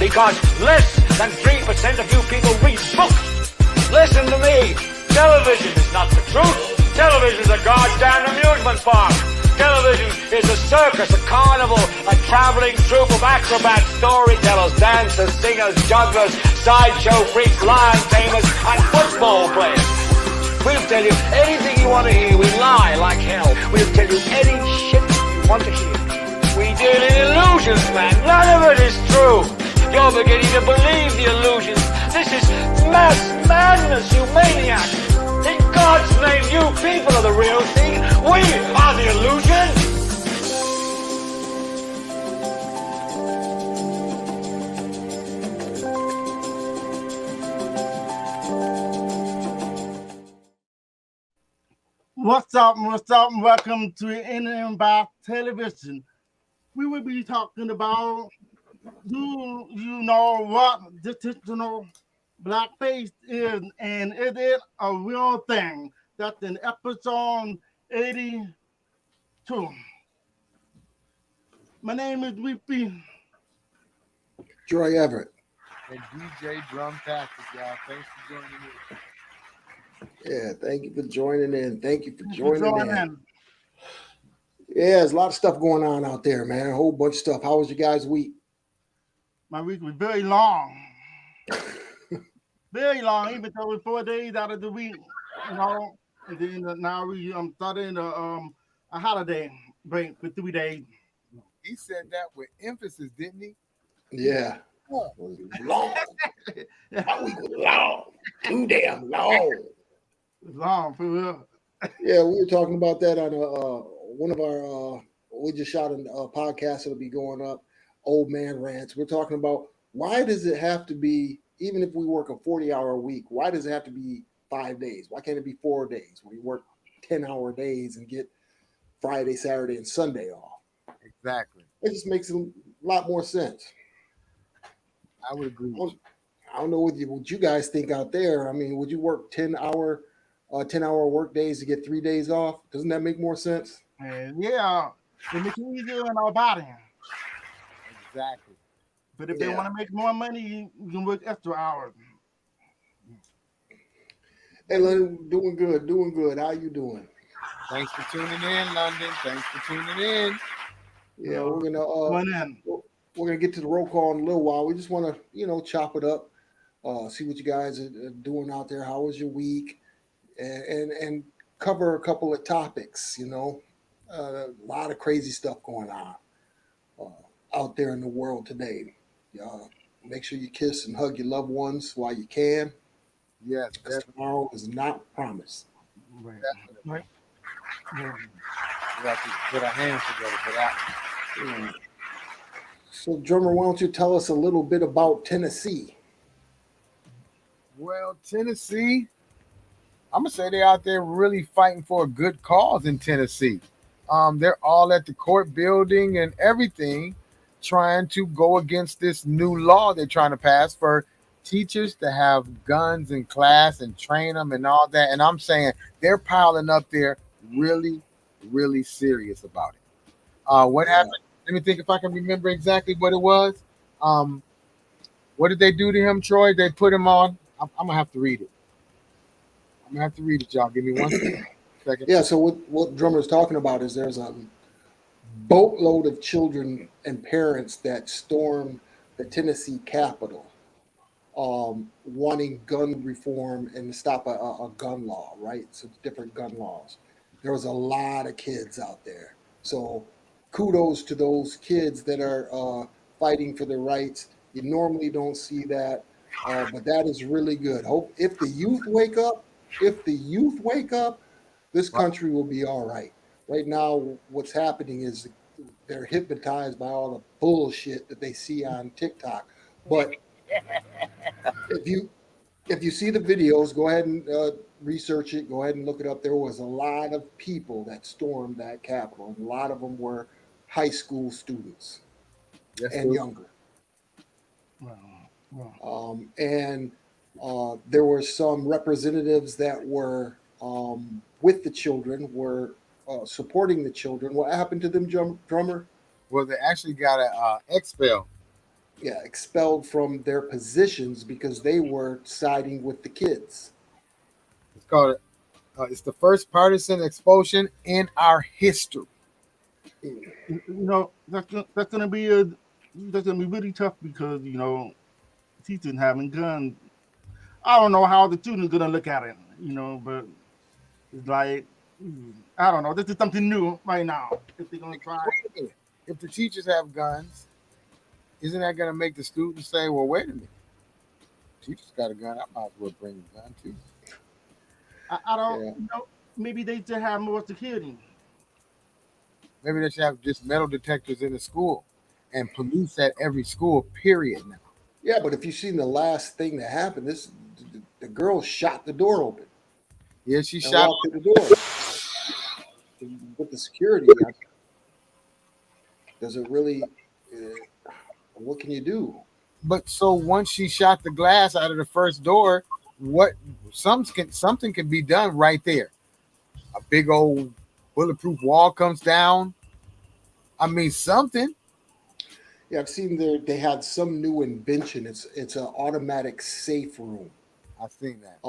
because less than 3% of you people read books. Listen to me. Television is not the truth. Television is a goddamn amusement park. Television is a circus, a carnival, a traveling troupe of acrobats, storytellers, dancers, singers, jugglers, sideshow freaks, lion tamers, and football players. We'll tell you anything you want to hear. We lie like hell. We'll tell you any shit you want to hear. We deal in illusions, man. None of it is true. You're beginning to believe the illusions. This is mass madness, you maniac. In God's name, you people are the real thing. We are the illusion. What's up? Welcome to Idiotbox Television. We will be talking about, do you know what traditional blackface is, and is it a real thing? That's in episode 82. My name is Weepy. Troy Everett. And DJ Drum Tactic, y'all. Thanks for joining me. Yeah, thank you for joining in. Thank you for joining in. Yeah, there's a lot of stuff going on out there, man. A whole bunch of stuff. How was your guys' week? My week was very long. Very long, even though it was 4 days out of the week, you know. And then now we starting a holiday break for 3 days. He said that with emphasis, didn't he? Yeah. Oh. Long. My week was long. Too damn long. It's long, for real. Yeah, we were talking about that on one of our we just shot a podcast that'll be going up, Old Man Rants. We're talking about why does it have to be, even if we work a 40-hour week, why does it have to be 5 days? Why can't it be 4 days where you work 10-hour days and get Friday, Saturday, and Sunday off? Exactly. It just makes a lot more sense. I would agree. I don't know what you guys think out there. I mean, would you work 10-hour work days to get 3 days off? Doesn't that make more sense? Yeah, it makes it easier on our body. Exactly. But if they want to make more money, you can work extra hours. Hey, London, doing good. How you doing? Thanks for tuning in, London. Thanks for tuning in. Yeah, we're gonna get to the roll call in a little while. We just want to, chop it up, see what you guys are doing out there. How was your week, and cover a couple of topics. A lot of crazy stuff going on out there in the world today. Make sure you kiss and hug your loved ones while you can. Yes, because tomorrow is not promised. Right. Yeah. We have to put our hands together for that. Yeah. So, drummer, why don't you tell us a little bit about Tennessee? Well, Tennessee, I'm gonna say they're out there really fighting for a good cause in Tennessee. They're all at the court building and everything, trying to go against this new law they're trying to pass for teachers to have guns in class and train them and all that. And I'm saying they're piling up there really, really serious about it. What happened? Let me think if I can remember exactly what it was. What did they do to him, Troy? They put him on. I'm going to have to read it. Y'all. Give me 1 second. Yeah, so what Drummer's talking about is there's a boatload of children and parents that stormed the Tennessee Capitol wanting gun reform and to stop a gun law, right? So different gun laws. There was a lot of kids out there. So kudos to those kids that are fighting for their rights. You normally don't see that, but that is really good. Hope if the youth wake up, this country will be all right. Right now, what's happening is they're hypnotized by all the bullshit that they see on TikTok. But if you see the videos, go ahead and research it. Go ahead and look it up. There was a lot of people that stormed that Capitol. And a lot of them were high school students and younger. Wow. There were some representatives that were with the children, were supporting the children. What happened to them, drummer? Well, they actually got a expel. expelled from their positions because they were siding with the kids. It's called. It's the first partisan expulsion in our history. That's gonna be really tough because teaching having guns. I don't know how the student's gonna look at it, but it's like I don't know. This is something new right now. If they're gonna try, Wait a minute. If the teachers have guns, isn't that going to make the students say, "Well, wait a minute, teacher's got a gun. I might as well bring a gun too." I don't Yeah. maybe they should have more security. Maybe they should have just metal detectors in the school and police at every school. Period. Now, Yeah, but if you've seen the last thing that happened, the girl shot the door open yeah, she and shot. walked through the door. With the security, does it really? What can you do? But so once she shot the glass out of the first door, what something can be done right there. A big old bulletproof wall comes down. I mean, something. Yeah, I've seen they had some new invention. It's an automatic safe room. I've seen that.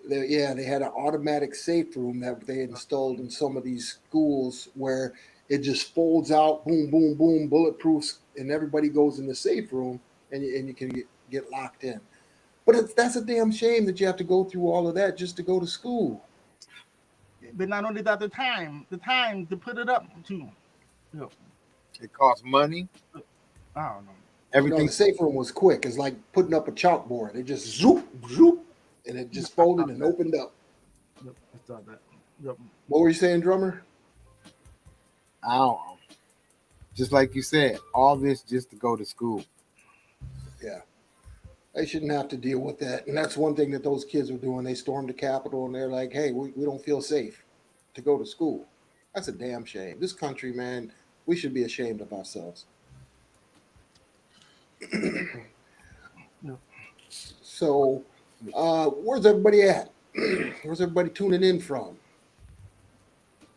They had an automatic safe room that they installed in some of these schools where it just folds out, boom, boom, boom, bulletproofs, and everybody goes in the safe room, and you can get locked in. But that's a damn shame that you have to go through all of that just to go to school. But not only that, the time to put it up too. It costs money. I don't know. Everything. The safe room was quick. It's like putting up a chalkboard. It just zoop, zoop, and it just folded and opened up. Yep, I saw that. Yep. What were you saying, drummer? I don't know. Just like you said, all this just to go to school. Yeah. They shouldn't have to deal with that. And that's one thing that those kids were doing. They stormed the Capitol and they're like, hey, we don't feel safe to go to school. That's a damn shame. This country, man, we should be ashamed of ourselves. So, where's everybody at? Where's everybody tuning in from?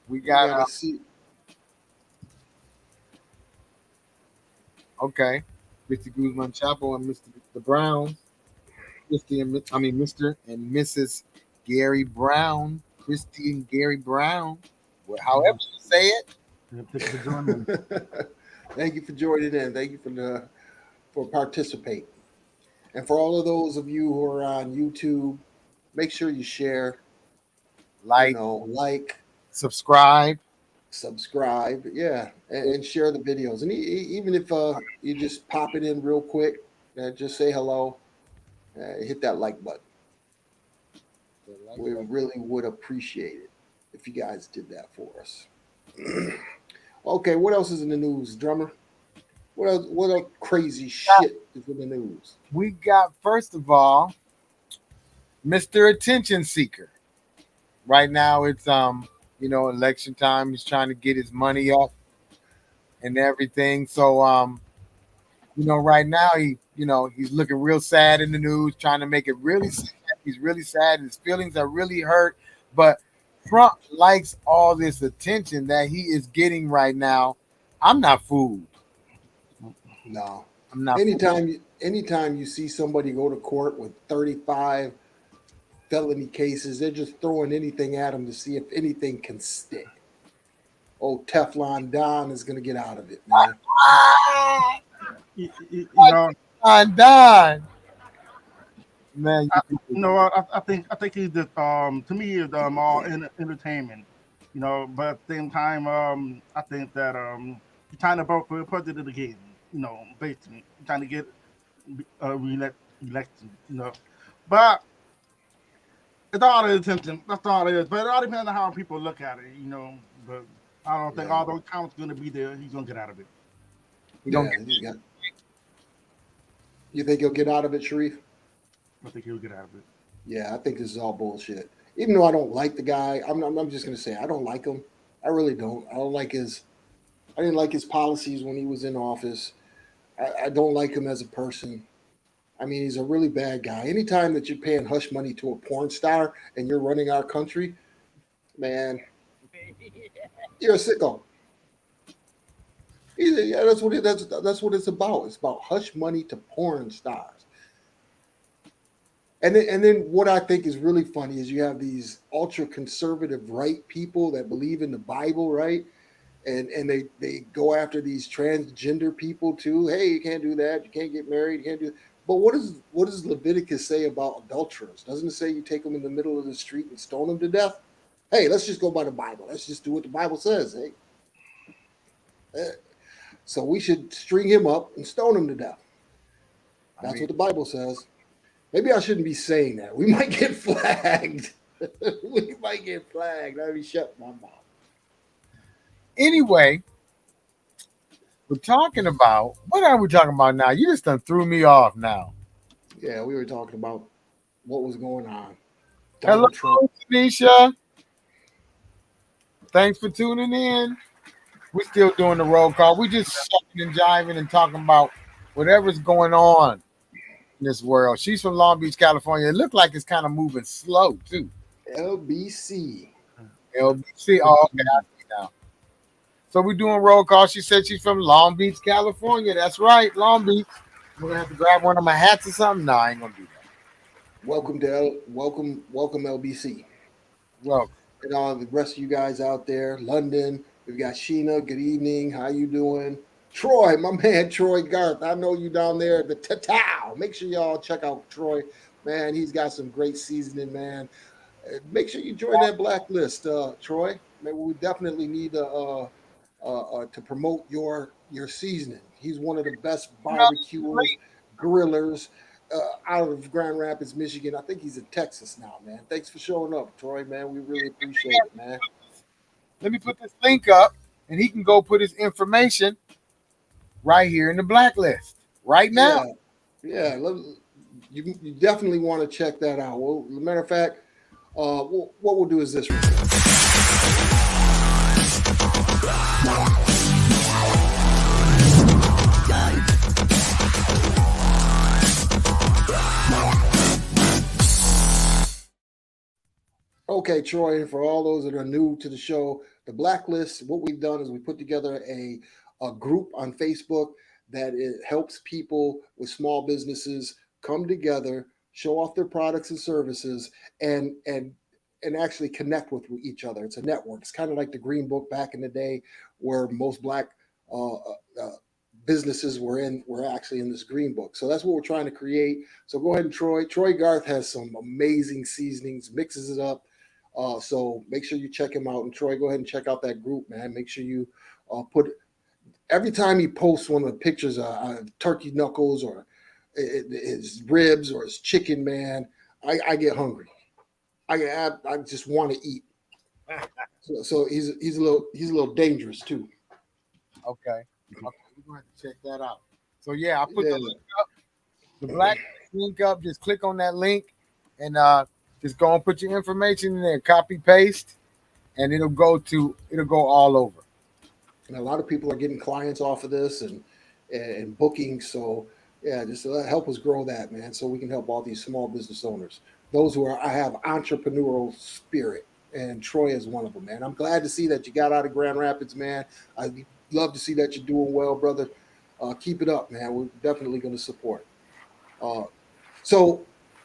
We got see. Okay, Mr. Guzman Chapo and Mr. the Brown, Mr. and Mrs. Gary Brown, Christy and Gary Brown, however you say it. Thank you for joining in. Thank you for participating. And for all of those of you who are on YouTube, make sure you share, like, subscribe, yeah, and share the videos. And even if you just pop it in real quick, just say hello, hit that like button. We really would appreciate it if you guys did that for us. Okay, what else is in the news, drummer? What else crazy shit is in the news? We got, first of all, Mr. Attention Seeker. Right now it's election time. He's trying to get his money up and everything. So right now he's looking real sad in the news, trying to make it really sad. He's really sad. His feelings are really hurt. But Trump likes all this attention that he is getting right now. I'm not fooled. No. I'm not. Anytime you see somebody go to court with 35 felony cases, they're just throwing anything at them to see if anything can stick. Oh, Teflon Don is going to get out of it, man. Don. Man, I think he's just to me is all entertainment, But at the same time, I think that he's trying to vote for president again, basically trying to get election, But it's all the attention. That's all it is. But it all depends on how people look at it, But I don't think all those counts going to be there. He's going to get out of it. You think he'll get out of it, Sharif? I think he'll get out of it. Yeah, I think this is all bullshit. Even though I don't like the guy, I'm just going to say I don't like him. I really don't. I didn't like his policies when he was in office. I don't like him as a person. I mean, he's a really bad guy. Anytime that you're paying hush money to a porn star and you're running our country, man, you're a sicko. Yeah, that's what it's about. It's about hush money to porn stars. And then what I think is really funny is you have these ultra conservative right people that believe in the Bible, right? And they go after these transgender people too. Hey, you can't do that. You can't get married. You can't do. But what does Leviticus say about adulterers? Doesn't it say you take them in the middle of the street and stone them to death? Hey, let's just go by the Bible. Let's just do what the Bible says. Hey, so we should string him up and stone him to death. That's what the Bible says. Maybe I shouldn't be saying that. We might get flagged. We might get flagged. Let me shut my mouth. Anyway, we're talking about, what are we talking about now? You just done threw me off now. Yeah, we were talking about what was going on. Hello, Tanisha. Thanks for tuning in. We're still doing the roll call. We just sucking and jiving and talking about whatever's going on in this world. She's from Long Beach, California. It looked like it's kind of moving slow too. LBC. LBC. Oh, okay. I see now. So we're doing roll call. She said she's from Long Beach, California. That's right, Long Beach. We're gonna have to grab one of my hats or something. No, I ain't gonna do that. Welcome LBC. Welcome. And all the rest of you guys out there, London. We've got Sheena. Good evening. How you doing? Troy, my man, Troy Garth. I know you down there at the Tatao. Make sure y'all check out Troy. Man, he's got some great seasoning, man. Make sure you join that blacklist, Troy. Man, we definitely need to promote your seasoning. He's one of the best barbecuers, grillers out of Grand Rapids, Michigan. I think he's in Texas now, man. Thanks for showing up, Troy, man. We really appreciate it, man. Let me put this link up, and he can go put his information right here in the blacklist right now. Yeah. You definitely want to check that out. Well, as a matter of fact, what we'll do is this. Okay, Troy, and for all those that are new to the show, the Blacklist, what we've done is we put together a group on Facebook that it helps people with small businesses come together, show off their products and services, and actually connect with each other. It's a network. It's kind of like the Green Book back in the day, where most Black businesses were actually in this Green Book. So that's what we're trying to create. So go ahead and Troy Garth has some amazing seasonings, mixes it up. So make sure you check him out. And Troy, go ahead and check out that group, man. Make sure you put every time he posts one of the pictures of turkey knuckles or his ribs or his chicken, man, I get hungry. I just want to eat. So he's a little dangerous too. Okay, we're going to check that out. So yeah, I put the link up, the black link up. Just click on that link and just go and put your information in there, copy paste, and it'll go all over. And a lot of people are getting clients off of this and booking. So yeah, just help us grow that, man, so we can help all these small business owners, those who I have entrepreneurial spirit, and Troy is one of them, man. I'm glad to see that you got out of Grand Rapids, man. I love to see that you're doing well, brother. Keep it up, man. We're definitely going to support. So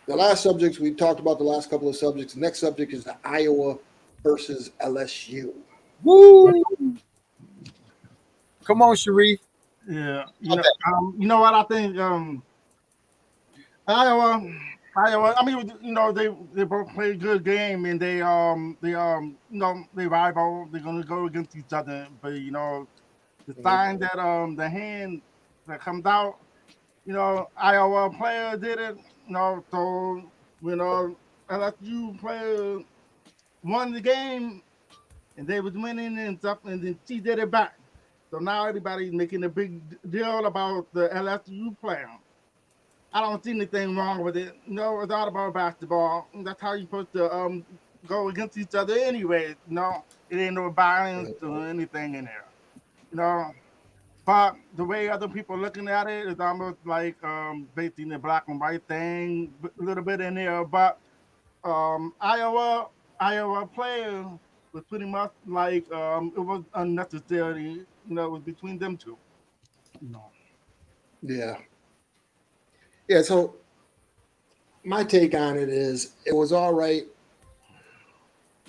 the last subjects, we talked about the last couple of subjects. The next subject is the Iowa versus LSU. Woo! Come on, Sharif. Yeah, you know what I think. Iowa. I mean, they both play a good game, and they rival. They're gonna go against each other. But the sign that the hand that comes out, Iowa player did it. So LSU player won the game, and they was winning and stuff, and then she did it back. So now everybody's making a big deal about the LSU player. I don't see anything wrong with it. No, it's all about basketball. That's how you're supposed to go against each other anyway. It ain't no violence or anything in there. But the way other people looking at it is almost like basically the black and white thing, a little bit in there. But Iowa player was pretty much like it was unnecessary it was between them two. No. Yeah. Yeah. So my take on it is it was all right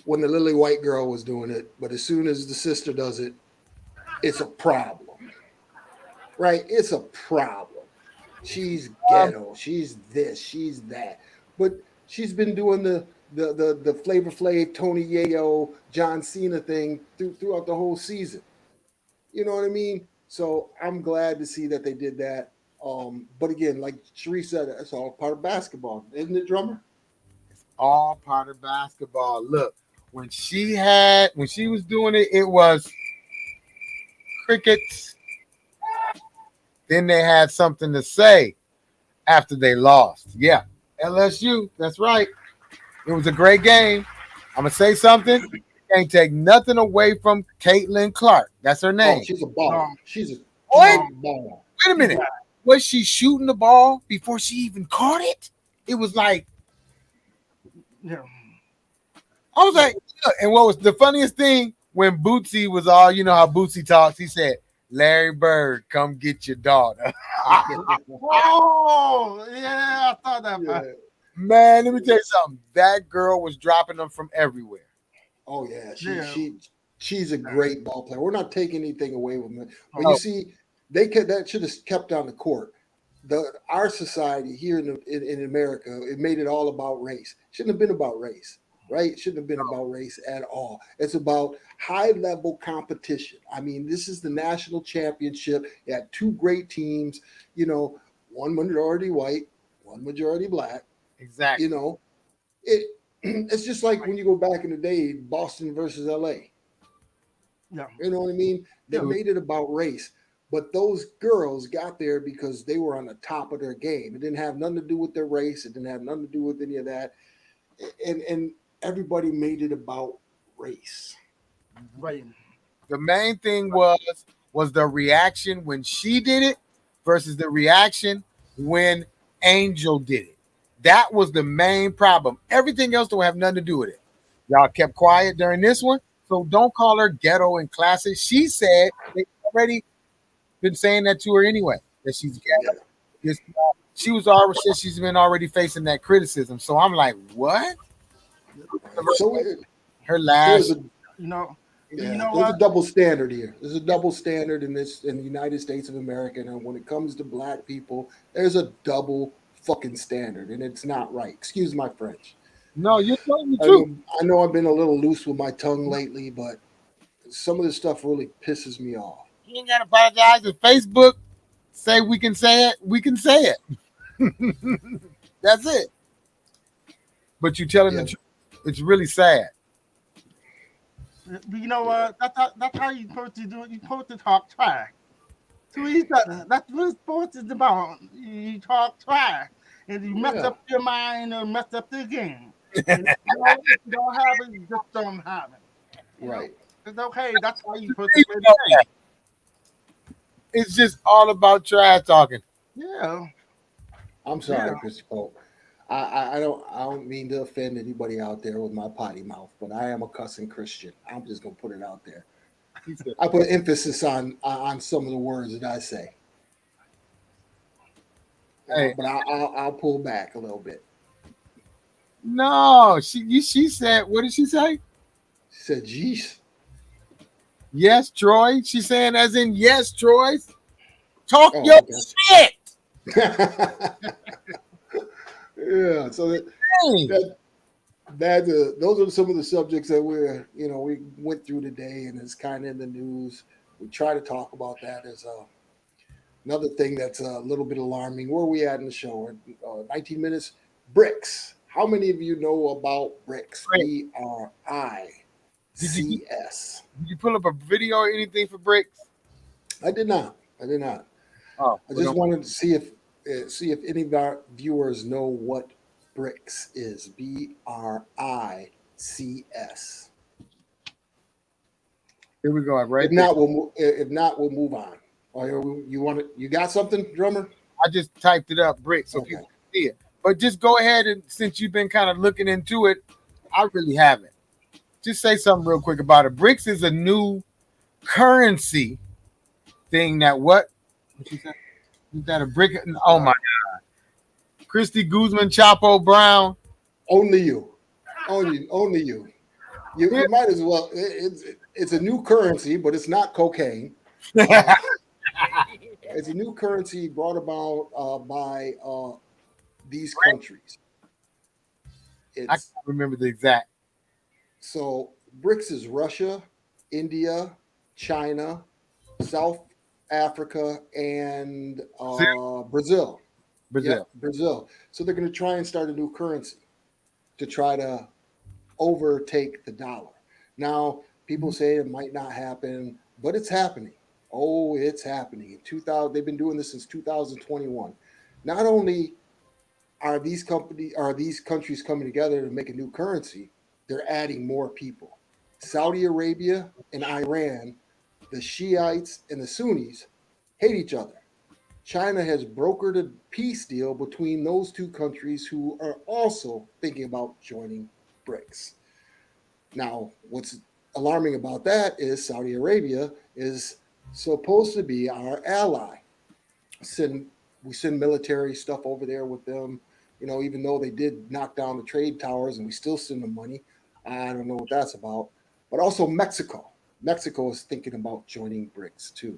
when the lily white girl was doing it, but as soon as the sister does it, it's a problem. Right? It's a problem. She's ghetto. She's this. She's that. But she's been doing the Flavor Flav, Tony Yayo, John Cena thing throughout the whole season. You know what I mean? So I'm glad to see that they did that. But again, like Sheree said, it's all part of basketball, isn't it, Drummer? It's all part of basketball. Look, when she was doing it, it was crickets. Then they had something to say after they lost. Yeah, LSU. That's right. It was a great game. I'm gonna say something. Can't take nothing away from Caitlin Clark. That's her name. Oh, she's a baller. She's a baller. Wait a minute. Was she shooting the ball before she even caught it? It was like, Yeah. I was like, look, and what was the funniest thing when Bootsy was all, you know how Bootsy talks, he said, Larry Bird, come get your daughter. Oh, yeah, I thought that. Yeah. Man, let me tell you something. That girl was dropping them from everywhere. Oh yeah, Yeah. she's a great ball player. We're not taking anything away from it, but Oh. you see, that should have kept on the court. Our society here in America, it made it all about race. Shouldn't have been about race, right? It shouldn't have been about race at all. It's about high level competition. I mean, this is the national championship. You had two great teams. You know, one majority white, one majority black. Exactly. You know, it's just like when you go back in the day, Boston versus LA. Yeah. You know what I mean? They made it about race. But those girls got there because they were on the top of their game. It didn't have nothing to do with their race. It didn't have nothing to do with any of that. And everybody made it about race. Right. The main thing was the reaction when she did it versus the reaction when Angel did it. That was the main problem. Everything else don't have nothing to do with it. Y'all kept quiet during this one, so don't call her ghetto and classic. She said they already been saying that to her anyway, that she's ghetto. Yeah. She was already said she's been already facing that criticism. So I'm like, what? So her last, there's a double standard here. There's a double standard in the United States of America, and when it comes to black people, there's a double fucking standard, and it's not right. Excuse my French. No, you're telling the truth. I know I've been a little loose with my tongue lately, but some of this stuff really pisses me off. You ain't gotta apologize. If Facebook say we can say it, we can say it. That's it. But you telling the truth. It's really sad. You know what? That's how you're supposed to do it. You're supposed to talk trash to each other. That's what sports is about. You talk trash. And you mess up your mind or mess up the game. And you don't have it, you just don't have it. Right. It's okay. That's how you're supposed to play the game. It's just all about trash talking. Yeah. I'm sorry, Christy Pope. I don't mean to offend anybody out there with my potty mouth, but I am a cussing Christian. I'm just gonna put it out there. I put emphasis on some of the words that I say. Hey. But I'll pull back a little bit. No, she said, what did she say? She said, "Geez." Yes, Troy. She's saying as in yes, Troy. Talk your shit. Yeah, so those are some of the subjects that we went through today, and it's kind of in the news. We try to talk about that as another thing that's a little bit alarming. Where are we at in the show? 19 minutes. BRICS. How many of you know about BRICS? BRICS. Did you pull up a video or anything for BRICS? I did not. Oh, I just wanted to see if any of our viewers know what BRICS is. BRICS. Here we go. Right. If not, we'll move on. You got something, Drummer? I just typed it up, BRICS, so people can see it. But just go ahead, and since you've been kind of looking into it, I really haven't. Just say something real quick about it. BRICS is a new currency thing that what she said? Is that a brick? Oh my God. Christy Guzman, Chapo Brown. Only you. Only you. You might as well. It's a new currency, but it's not cocaine. It's a new currency brought about by these countries. I can't remember the exact. So BRICS is Russia, India, China, South Africa, and Brazil. Brazil. Yeah, Brazil. So they're going to try and start a new currency to try to overtake the dollar. Now, people say it might not happen, but it's happening. Oh, it's happening. In 2000, they've been doing this since 2021. Not only are these countries coming together to make a new currency, they're adding more people. Saudi Arabia and Iran, the Shiites and the Sunnis, hate each other. China has brokered a peace deal between those two countries who are also thinking about joining BRICS. Now, what's alarming about that is Saudi Arabia is supposed to be our ally. We send military stuff over there with them, even though they did knock down the trade towers and we still send them money. I don't know what that's about. But also Mexico. Mexico is thinking about joining BRICS too.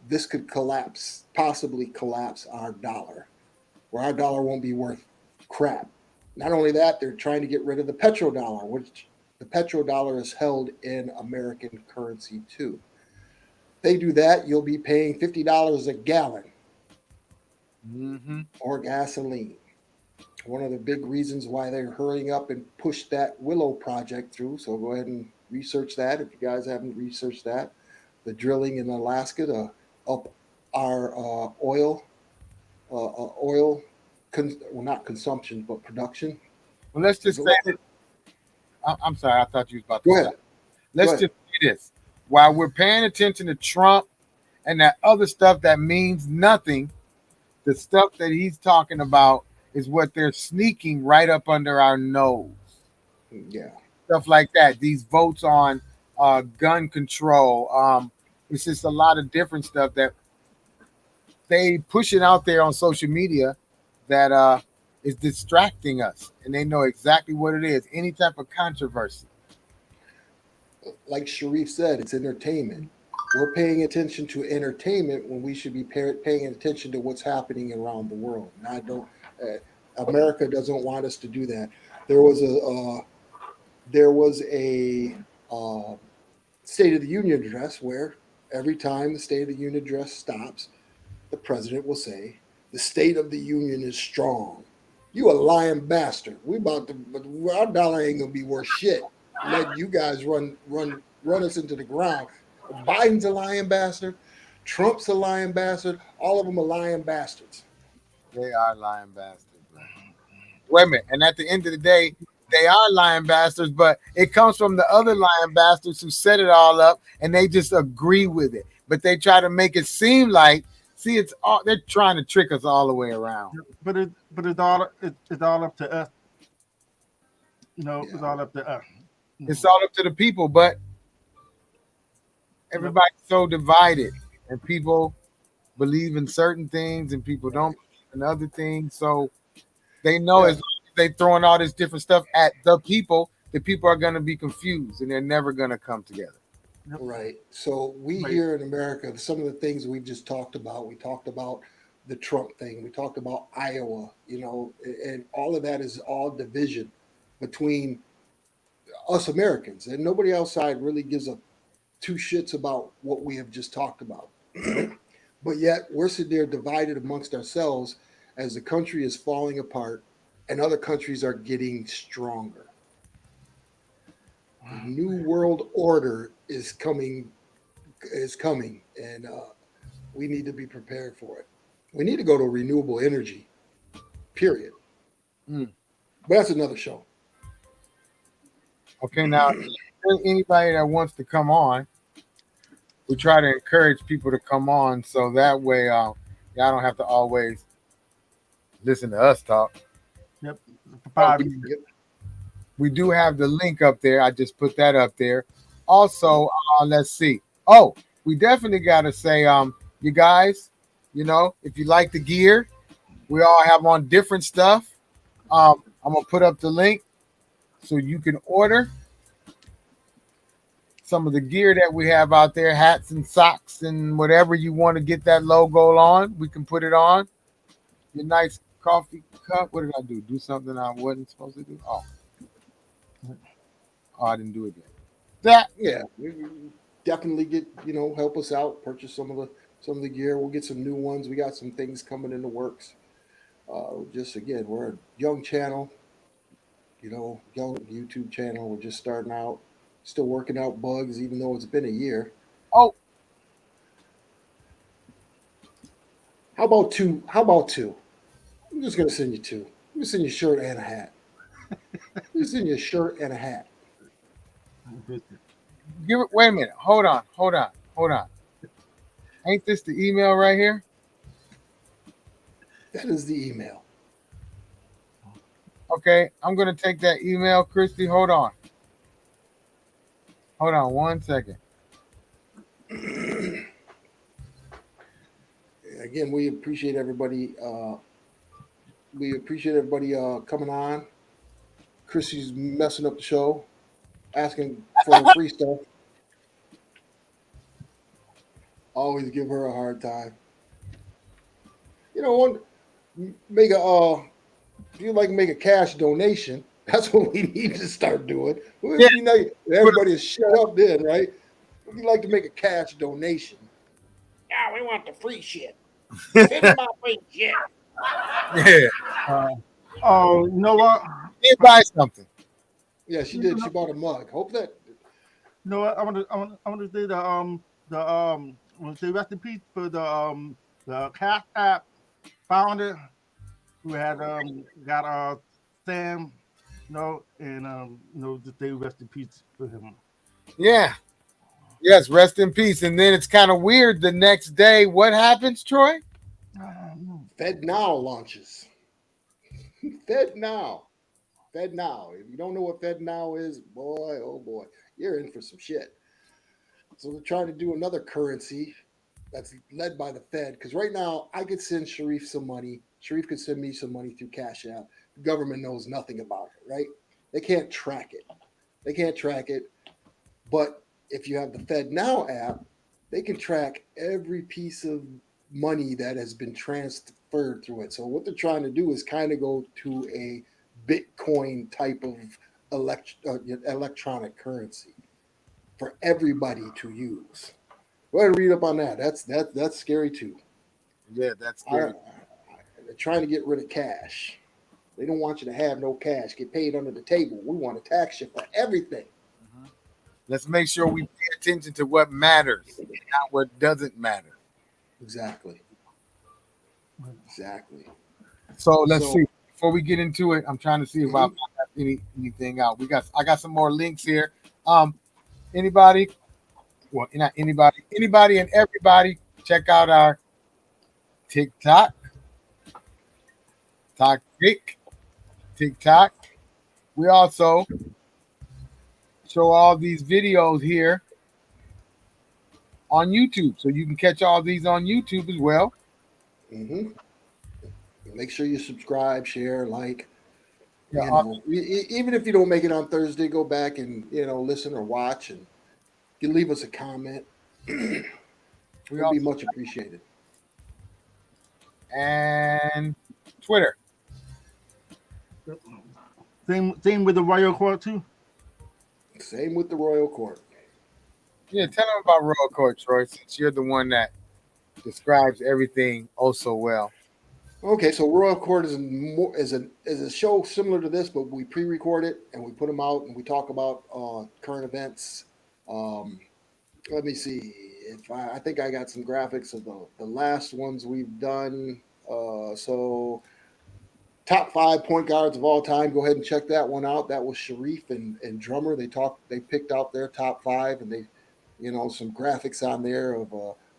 This could possibly collapse our dollar, where our dollar won't be worth crap. Not only that, they're trying to get rid of the petrodollar, which the petrodollar is held in American currency too. If they do that, you'll be paying $50 a gallon or gasoline. One of the big reasons why they're hurrying up and push that Willow project through. So go ahead and research that if you guys haven't researched that. The drilling in Alaska to up our not consumption, but production. Well, let's just say that. I'm sorry, I thought you was about to. Go ahead. Let's just say this. While we're paying attention to Trump and that other stuff that means nothing, the stuff that he's talking about is what they're sneaking right up under our nose. Yeah. Stuff like that. These votes on gun control. It's just a lot of different stuff that they push it out there on social media that is distracting us. And they know exactly what it is. Any type of controversy. Like Sharif said, it's entertainment. We're paying attention to entertainment when we should be paying attention to what's happening around the world. And I don't. America doesn't want us to do that. There was a State of the Union address where every time the State of the Union address stops, the president will say, "The State of the Union is strong." You a lying bastard. Our dollar ain't gonna be worth shit. Let you guys run us into the ground. Biden's a lying bastard. Trump's a lying bastard. All of them are lying bastards. They are lying bastards. Wait a minute. And at the end of the day, they are lying bastards, but it comes from the other lying bastards who set it all up and they just agree with it. But they try to make it seem like, it's all, they're trying to trick us all the way around. But it's all up to us. It's all up to us. It's all up to the people, but everybody's so divided and people believe in certain things and people don't believe in other things. So they know as long as they're throwing all this different stuff at the people are going to be confused and they're never going to come together. Right. So we here in America, some of the things we just talked about, we talked about the Trump thing, we talked about Iowa, and all of that is all division between us Americans, and nobody outside really gives a two shits about what we have just talked about. But yet we're sitting there divided amongst ourselves as the country is falling apart and other countries are getting stronger. The new world order is coming, and we need to be prepared for it. We need to go to renewable energy, period. But that's another show. Okay, now anybody that wants to come on, we try to encourage people to come on so that way y'all don't have to always listen to us talk. Yep. We do have the link up there. I just put that up there. Also, let's see. Oh, we definitely got to say, you guys, if you like the gear, we all have on different stuff. I'm gonna put up the link so you can order some of the gear that we have out there, hats and socks and whatever you want to get that logo on. We can put it on your nice coffee cup. What did I do? Do something I wasn't supposed to do? Oh, I didn't do it yet. That Yeah, we definitely get help us out. Purchase some of the gear. We'll get some new ones. We got some things coming in the works. Just again, we're a young channel. Young YouTube channel. We're just starting out. Still working out bugs, even though it's been a year. oh, How about two? How about two? I'm just gonna send you two. I'm gonna send you a shirt and a hat. I'm gonna send you a shirt and a hat. wait a minute. Hold on. Ain't this the email right here? That is the email. Okay, I'm gonna take that email, Christy. Hold on 1 second. Again, we appreciate everybody. Coming on. Chrissy's messing up the show, asking for free stuff. Always give her a hard time. Make a if you'd like to make a cash donation, that's what we need to start doing. Yeah. Everybody is shut up then, right? If you'd like to make a cash donation, yeah, we want the free shit. Send my free shit. Yeah. Oh, you know what? Did buy something. Yeah, she did. She bought a mug. Hope that. You know what? I want to say I want to say rest in peace for the Cash App founder who had got Sam, and just say rest in peace for him. Yeah. Yes, rest in peace. And then it's kind of weird. The next day, what happens, Troy? Fed Now launches. Fed Now. Fed Now. If you don't know what Fed Now is, boy, oh boy, you're in for some shit. So they're trying to do another currency that's led by the Fed. Because right now, I could send Sharif some money. Sharif could send me some money through Cash App. The government knows nothing about it, right? They can't track it. But if you have the Fed Now app, they can track every piece of money that has been transferred through it. So what they're trying to do is kind of go to a Bitcoin type of electronic currency for everybody to use. Go ahead and read up on that. That's scary too. Yeah, that's scary. They're trying to get rid of cash. They don't want you to have no cash. Get paid under the table. We want to tax you for everything. Let's make sure we pay attention to what matters, not what doesn't matter. Exactly. So let's see. Before we get into it, I'm trying to see if I have anything out. I got some more links here. Anybody? Well, not anybody. Anybody and everybody, check out our TikTok. TikTok. We also show all these videos here on YouTube, so you can catch all these on YouTube as well. Make sure you subscribe, share, like. Yeah, even if you don't make it on Thursday, go back and listen or watch, and you can leave us a comment. It'll be much appreciated. And Twitter. Same with the Royal Court too. Same with the Royal Court. Yeah, tell them about Royal Court, Troy, since you're the one that describes everything oh so well. Okay, so Royal Court is a show similar to this, but we pre-record it and we put them out and we talk about current events. Let me see if I think I got some graphics of the last ones we've done. So top 5 point guards of all time. Go ahead and check that one out. That was Sharif and Drummer. They picked out their top 5 and they, some graphics on there of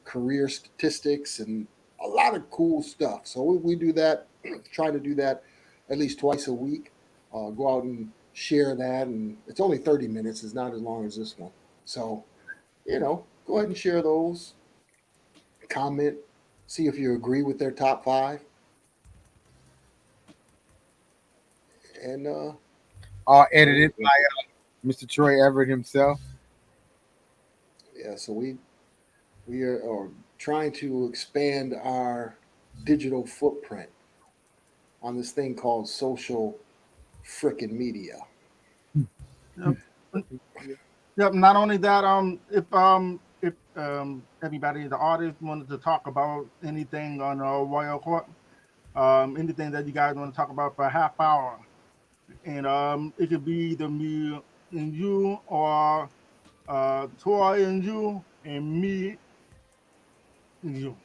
career statistics and a lot of cool stuff. So we do that, try to do that at least twice a week. Go out and share that. And it's only 30 minutes. It's not as long as this one. So, go ahead and share those. Comment, see if you agree with their top 5. And All edited by Mr. Troy Everett himself. yeah, so we are trying to expand our digital footprint on this thing called social frickin' media. Yep. Yep. Not only that, if everybody, the audience, wanted to talk about anything on Royal Court, anything that you guys want to talk about for a half hour, and it could be either me and you, or Troy and you, and me and you.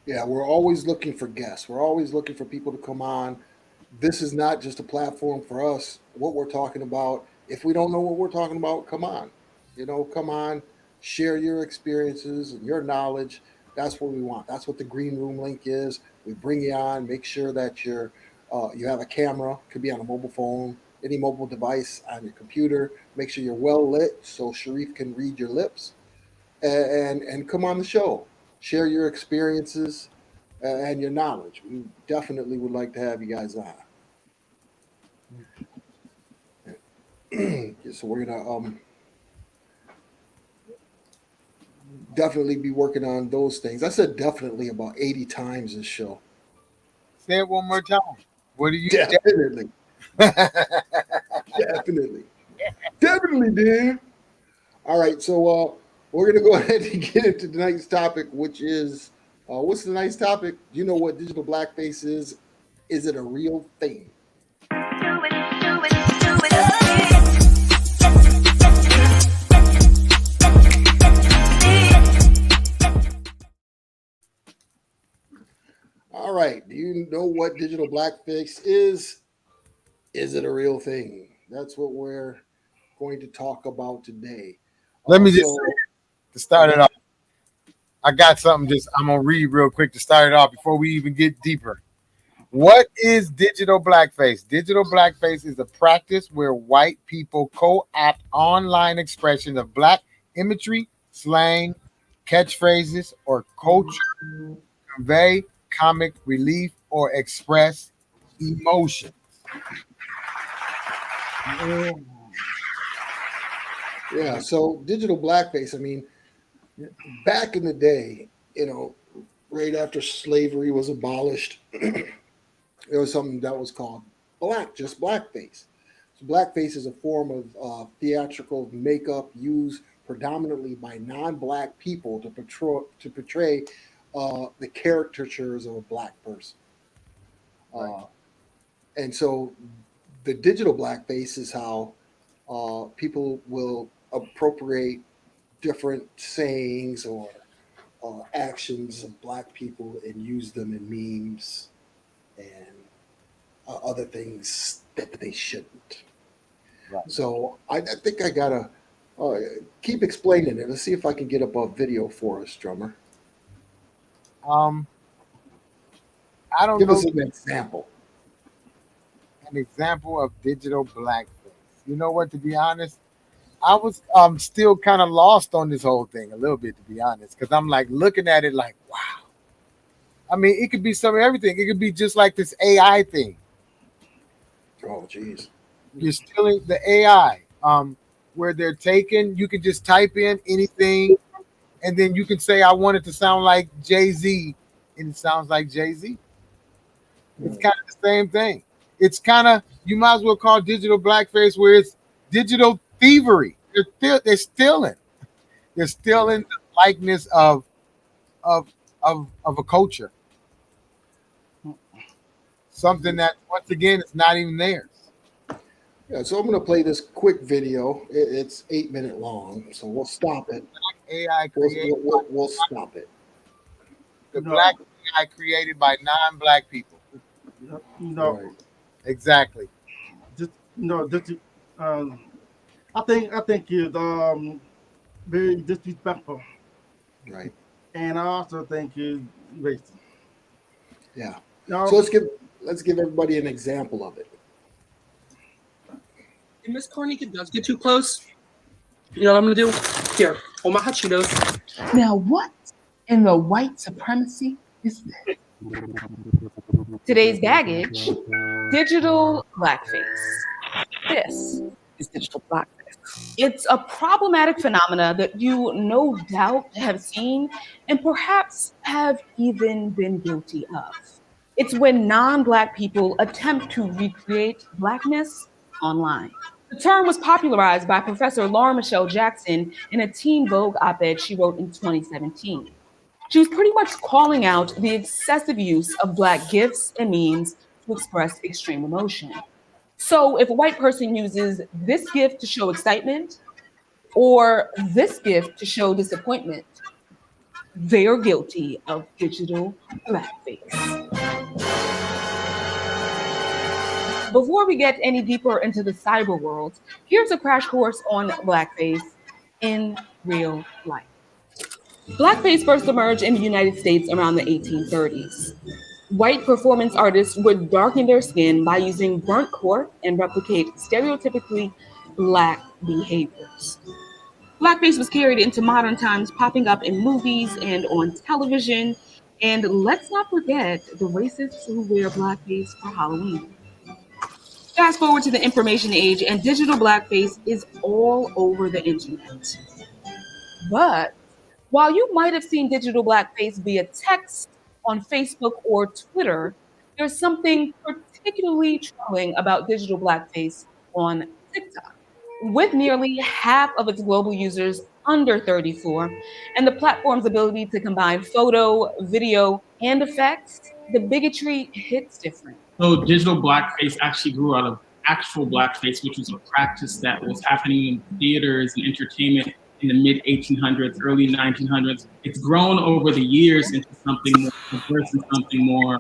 Yeah, we're always looking for guests. We're always looking for people to come on. This is not just a platform for us. What we're talking about, if we don't know what we're talking about, come on. Come on, share your experiences and your knowledge. That's what we want. That's what the green room link is. We bring you on, make sure that you have a camera, could be on a mobile phone, any mobile device on your computer. Make sure you're well lit so Sharif can read your lips, and come on the show. Share your experiences and your knowledge. We definitely would like to have you guys on. So we're gonna definitely be working on those things. I said definitely about 80 times this show. Say it one more time. What do you Definitely. Definitely, Dan. All right, so we're gonna go ahead and get into tonight's topic, which is what's the nice topic? Do you know what digital blackface is? Is it a real thing? All right. Do you know what digital blackface is? Is it a real thing? That's what we're going to talk about today. Let me just say, to start it off, I got something I'm going to read real quick to start it off before we even get deeper. What is digital blackface? Digital blackface is a practice where white people co-opt online expressions of black imagery, slang, catchphrases, or culture to convey comic relief or express emotions. Yeah, so digital blackface, I mean, back in the day, right after slavery was abolished, there was something that was called just blackface. So blackface is a form of theatrical makeup used predominantly by non-black people to portray the caricatures of a black person. Right. And so the digital blackface is how people will appropriate different sayings or actions of black people and use them in memes and other things that they shouldn't. Right. So I think I gotta keep explaining it. Let's see if I can get up a video for us, drummer. I don't Give know us an example. An example of digital blackface. You know what? To be honest, I was still kind of lost on this whole thing a little bit, to be honest, because I'm like looking at it like, wow. I mean, it could be some of everything. It could be just like this AI thing. Oh, geez. You're stealing the AI, where they're taking. You can just type in anything, and then you can say, "I want it to sound like Jay-Z," and it sounds like Jay-Z. It's kind of the same thing. It's kind of, you might as well call digital blackface, where it's digital thievery. They're stealing. They're stealing the likeness of a culture. Something that, once again, is not even theirs. Yeah, so I'm going to play this quick video. It's 8 minutes long, so we'll stop it. AI created. We'll stop it. The black AI created by non-black people. Right. Exactly. I think it's very disrespectful. Right. And I also think it's racist. Yeah. So let's give everybody an example of it. And Miss Corny does get too close. You know what I'm gonna do? Here, Oh, my hot Cheetos. Now, what in the white supremacy is this? Today's baggage, digital blackface. This is digital blackface. It's a problematic phenomena that you no doubt have seen and perhaps have even been guilty of. It's when non-Black people attempt to recreate Blackness online. The term was popularized by Professor Lauren Michele Jackson in a Teen Vogue op-ed she wrote in 2017. She was pretty much calling out the excessive use of Black gifs and memes to express extreme emotion. So if a white person uses this gift to show excitement or this gift to show disappointment, they are guilty of digital blackface. Before we get any deeper into the cyber world, here's a crash course on blackface in real life. Blackface first emerged in the United States around the 1830s. White performance artists would darken their skin by using burnt cork and replicate stereotypically Black behaviors. Blackface was carried into modern times, popping up in movies and on television. And let's not forget the racists who wear blackface for Halloween. Fast forward to the information age, and digital blackface is all over the internet. But while you might have seen digital blackface via text on Facebook or Twitter, there's something particularly troubling about digital blackface on TikTok. With nearly half of its global users under 34, and the platform's ability to combine photo, video, and effects, the bigotry hits different. So digital blackface actually grew out of actual blackface, which was a practice that was happening in theaters and entertainment in the mid 1800s, early 1900s. It's grown over the years into something more diverse and something more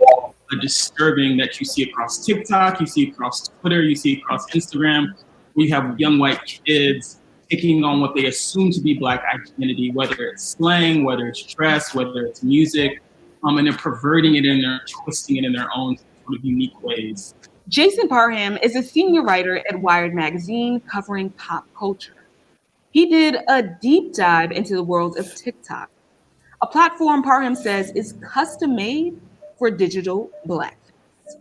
disturbing that you see across TikTok, you see across Twitter, you see across Instagram. We have young white kids taking on what they assume to be Black identity, whether it's slang, whether it's dress, whether it's music, and they're perverting it and they're twisting it in their own sort of unique ways. Jason Parham is a senior writer at Wired magazine covering pop culture. He did a deep dive into the world of TikTok, a platform Parham says is custom made for digital blackface.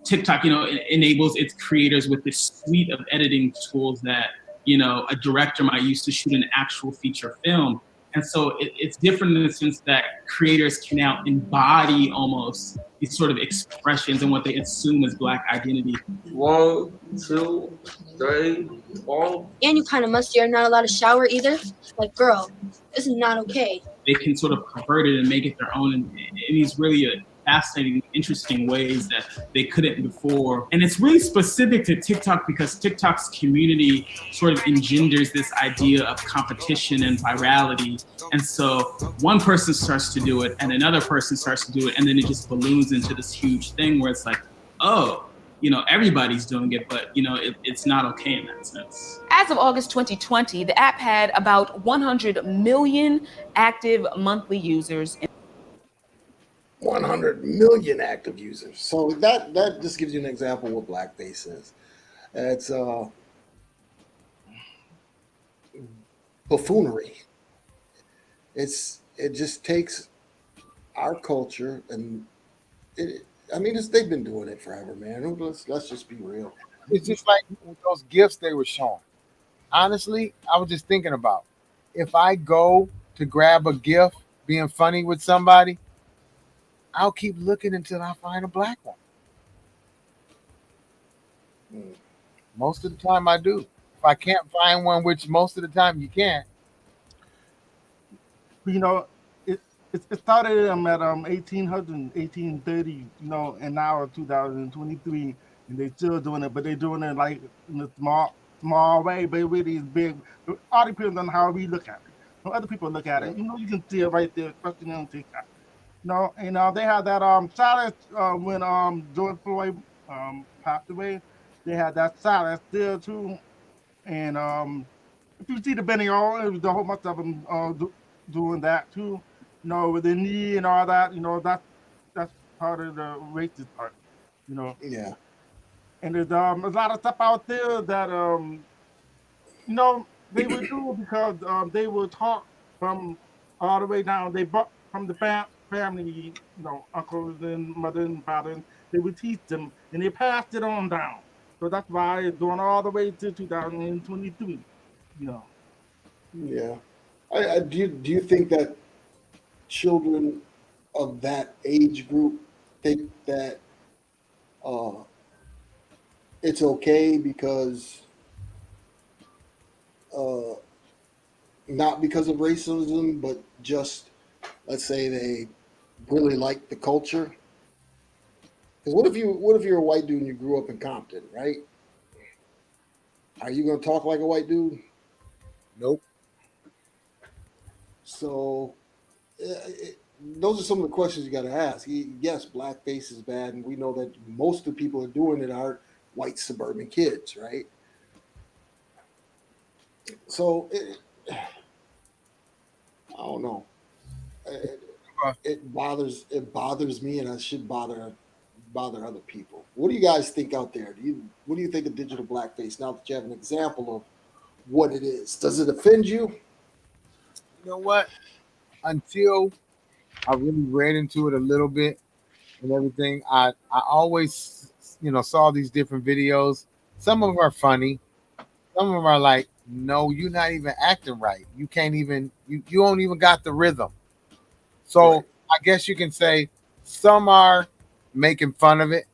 TikTok, enables its creators with this suite of editing tools that, a director might use to shoot an actual feature film. And so it's different in the sense that creators can now embody almost these sort of expressions and what they assume is Black identity. 1, 2, 3, 4. And you kind of musty. You're not allowed to shower either. Like, girl, this is not okay. They can sort of pervert it and make it their own in these really fascinating, interesting ways that they couldn't before. And it's really specific to TikTok because TikTok's community sort of engenders this idea of competition and virality. And so one person starts to do it and another person starts to do it, and then it just balloons into this huge thing where it's like, oh, everybody's doing it, but it's not okay in that sense. As of August 2020, the app had about 100 million active monthly users. 100 million active users. So that just gives you an example of what blackface is. It's buffoonery. It just takes our culture and they've been doing it forever, man. Let's just be real. It's just like those gifts they were showing. Honestly, I was just thinking about if I go to grab a gift being funny with somebody, I'll keep looking until I find a Black one. Most of the time I do. If I can't find one, which most of the time you can't. It started at 1800, 1830, and now 2023, and they're still doing it, but they're doing it like in a small way, but it really is big. It all depends on how we look at it. When other people look at it, you can see it right there, especially on TikTok. They had that silence when George Floyd passed away. They had that silence there too, and if you see the video, it was a whole bunch of them doing that too. With the knee and all that. That's part of the racist part. Yeah. And there's a lot of stuff out there that they would do because they would talk from all the way down. They brought from the family, uncles and mother and father, and they would teach them, and they passed it on down. So that's why it's going all the way to 2023. Yeah. Do you think that children of that age group think that it's okay because not because of racism, but just let's say they really like the culture? Because what if you're a white dude and you grew up in Compton, right? Are you gonna talk like a white dude? Nope. So those are some of the questions you got to ask. Yes, blackface is bad, and we know that most of the people who are doing it are white suburban kids, right? So I don't know. It bothers me, and it should bother other people. What do you guys think out there? What do you think of digital blackface now that you have an example of what it is? Does it offend you? You know what? Until I really read into it a little bit and everything, I always saw these different videos. Some of them are funny. Some of them are like, no, you're not even acting right. You can't even you don't even got the rhythm. So Right. I guess you can say some are making fun of it.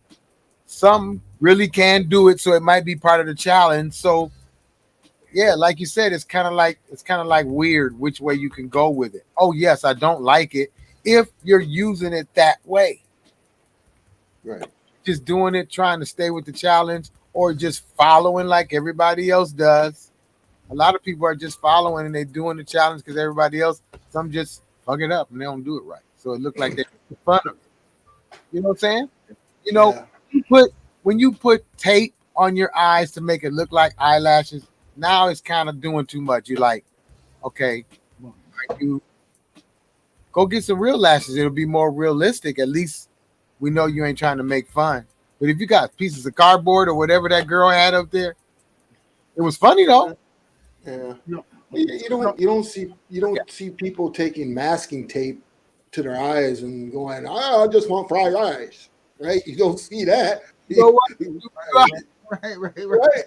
Some really can do it, so it might be part of the challenge. So yeah, like you said, it's kind of like weird which way you can go with it. Oh yes, I don't like it if you're using it that way. Right. Just doing it, trying to stay with the challenge, or just following like everybody else does. A lot of people are just following and they're doing the challenge because everybody else. Some just fuck it up and they don't do it right, so it looked like they're fun of it. You know what I'm saying? Yeah. When you put tape on your eyes to make it look like eyelashes, now it's kind of doing too much. You're like, okay, you go get some real lashes. It'll be more realistic. At least we know you ain't trying to make fun. But if you got pieces of cardboard or whatever that girl had up there, it was funny though. Yeah. You don't see people taking masking tape to their eyes and going, I just want fried rice. Right? You don't see that. You know what? Right.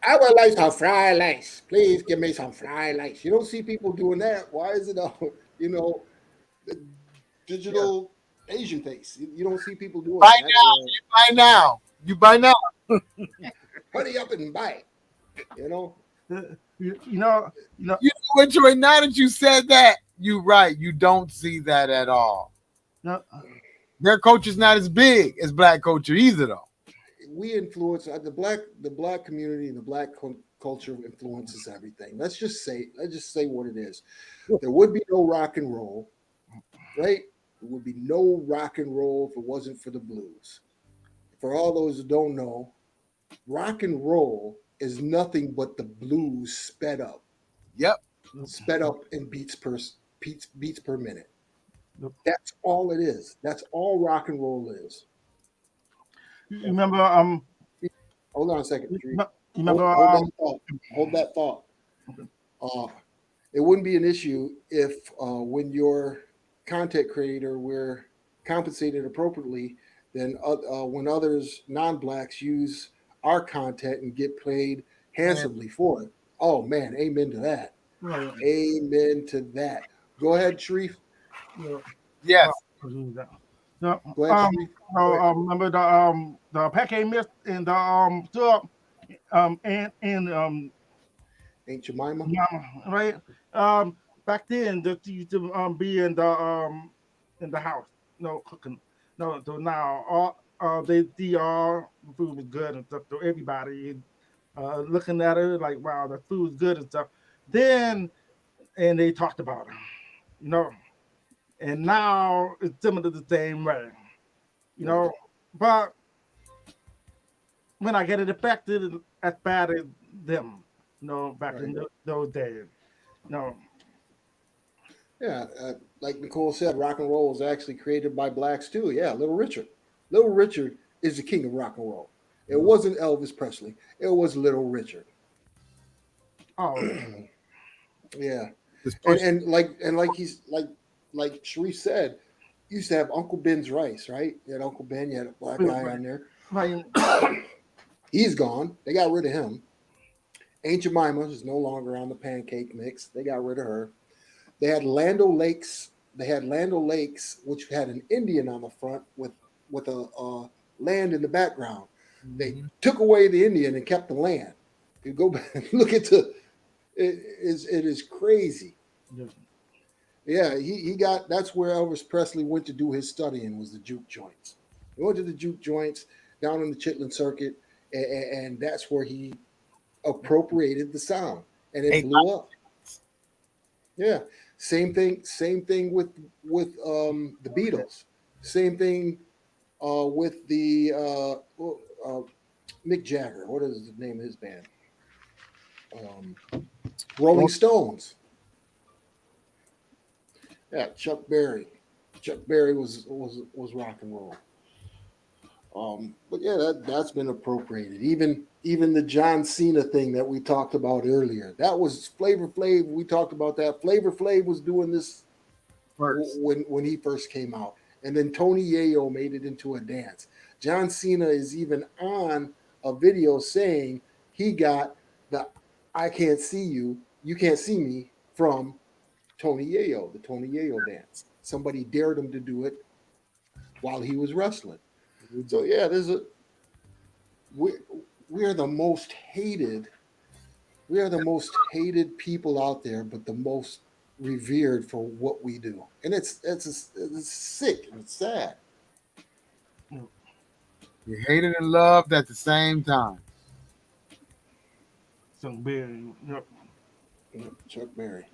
I would like some fried rice. Please give me some fried rice. You don't see people doing that. Why is it the digital Asian face? You don't see people doing that. You buy now. Hurry up and buy it. You know, which way? Now that you said that, you're right. You don't see that at all. Their culture's not as big as black culture either, though. We influence the black community, and the black culture influences everything. Let's just say what it is. There would be no rock and roll, right? There would be no rock and roll if it wasn't for the blues. For all those who don't know, rock and roll is nothing but the blues sped up. Yep. Sped up in beats per minute. That's all it is. That's all rock and roll is. You remember? Hold on a second. Hold that thought. It wouldn't be an issue if, when your content creator, we're compensated appropriately, then when others, non-blacks, use our content and get paid handsomely for it. Oh man, amen to that. Right. Amen to that. Go ahead, Sharif. Yes. No, Go ahead, Sharif. remember the pancake mix and the syrup and Ain't Jemima? right? Back then they used to be in the house, cooking. No, so now they see all the food was good and stuff. So everybody looking at it like, wow, the food's good and stuff. Then and they talked about it, and now it's similar the same way, but when I get it affected as bad as them, back in those days, Yeah, like Nicole said, rock and roll was actually created by blacks too. Yeah, Little Richard. Little Richard is the king of rock and roll. It wasn't Elvis Presley. It was Little Richard. Oh, yeah. Like Sharif said, you used to have Uncle Ben's rice, right? You had Uncle Ben, you had a black guy on there. Right. He's gone. They got rid of him. Aunt Jemima is no longer on the pancake mix. They got rid of her. They had Lando Lakes. Which had an Indian on the front with a land in the background. They took away the Indian and kept the land. You go back and look at it is crazy. Yeah, he got, that's where Elvis Presley went to do his studying, was the juke joints. He went to the juke joints down on the Chitlin Circuit, and that's where he appropriated the sound, and it blew up. Yeah, same thing with the Beatles. Same thing with the Mick Jagger. What is the name of his band? Rolling Stones. Yeah, Chuck Berry. Chuck Berry was rock and roll. But yeah, that's been appropriated. Even the John Cena thing that we talked about earlier, that was Flavor Flav. We talked about that. Flavor Flav was doing this first when he first came out, and then Tony Yayo made it into a dance. John Cena is even on a video saying he got the "I can't see you, you can't see me" from Tony Yayo, the Tony Yayo dance. Somebody dared him to do it while he was wrestling. So yeah, we are the most hated. We are the most hated people out there, but the most revered for what we do, and it's sick and it's sad. You're hated and loved at the same time. Chuck Berry. Yep. Chuck Berry.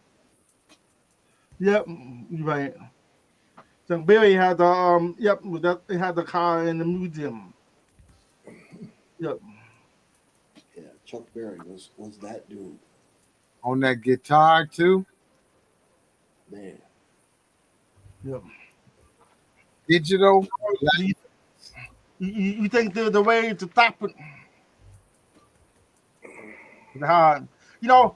Yep, you're right. Chuck Berry had the it had the car in the museum. Yep. Yeah, Chuck Berry was that dude. On that guitar too. Man. Yep. Digital. You think the way to stop it? It's hard.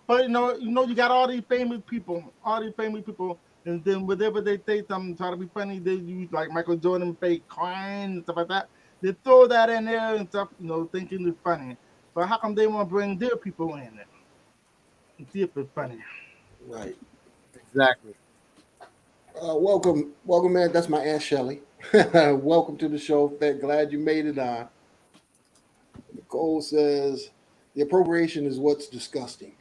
But you got all these famous people, and then whenever they say something, try to be funny, they use like Michael Jordan fake crying and stuff like that. They throw that in there and stuff, thinking it's funny. But how come they want to bring their people in it and see if it's funny? Right. Exactly. Welcome, man. That's my Aunt Shelley. Welcome to the show. Glad you made it on. Nicole says, the appropriation is what's disgusting.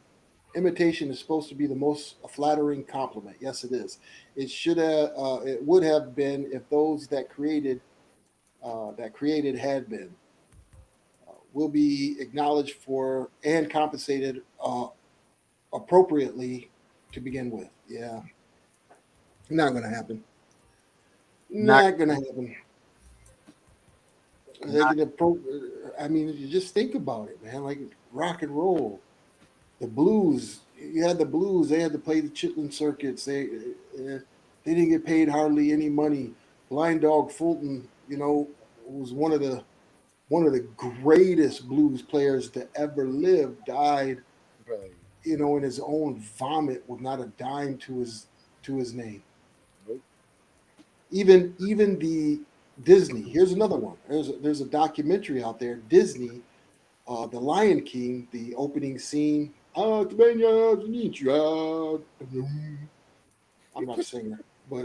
Imitation is supposed to be the most flattering compliment. Yes, it is. It would have been if those that created had been. Will be acknowledged for and compensated appropriately to begin with. Yeah. Not going to happen. Not going to happen. You just think about it, man. Like rock and roll, the blues. You had the blues. They had to play the Chitlin circuits. They didn't get paid hardly any money. Blind Dog Fulton, was one of the greatest blues players to ever live. Died, in his own vomit with not a dime to his name. Nope. Even the Disney. Here's another one. There's a documentary out there. Disney, The Lion King, the opening scene. I'm not a singer, but